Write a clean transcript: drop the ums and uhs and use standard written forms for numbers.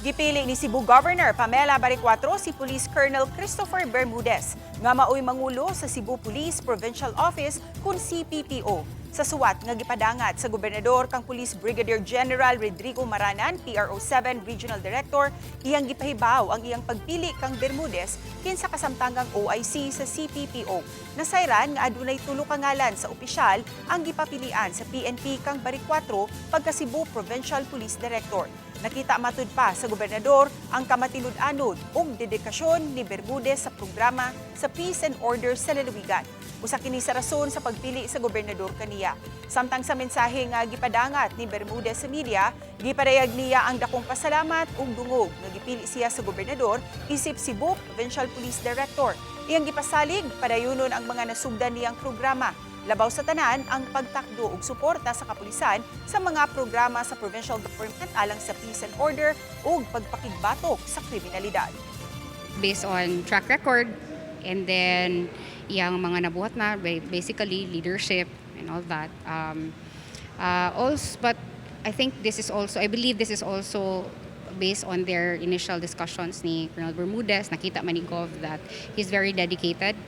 Gipili ni Cebu Governor Pam Baricuatro si Police Colonel Christopher Bermudes nga maoy mangulo sa Cebu Police Provincial Office kun CPPO. Sa suwat nga gipadangat sa gobernador kang Police Brigadier General Rodrigo Maranan, PRO7 Regional Director, iyang gipahibaw ang iyang pagpili kang Bermudes kinsa kasamtangang OIC sa CPPO. Nasayran nga adunay tulo ka ngalan sa opisyal ang gipapilian sa PNP kang Baricuatro pagka Cebu Provincial Police Director. Nakita matud pa sa gobernador ang kamatinud-anod ug dedikasyon ni Bermudes sa programa sa Peace and Order sa lalawigan. Usa kini sa rason sa pagpili sa gobernador kaniya. Samtang sa mensahe nga gipadangat ni Bermudes sa media, gipadayag niya ang dakong pasalamat ug dungog nga gipili siya sa gobernador isip Cebu Provincial Police Director. Iyang gipasalig padayunon ang mga nasugdan niyang programa. Labaw sa tanan ang pagtakdo ug suporta sa kapulisan sa mga programa sa provincial government alang sa peace and order ug pagpakigbatok sa kriminalidad. Based on track record and then iyang mga nabuhat na, basically leadership and all that. But I believe this is also based on their initial discussions ni Colonel Bermudes. Nakita man ni Gov that he's very dedicated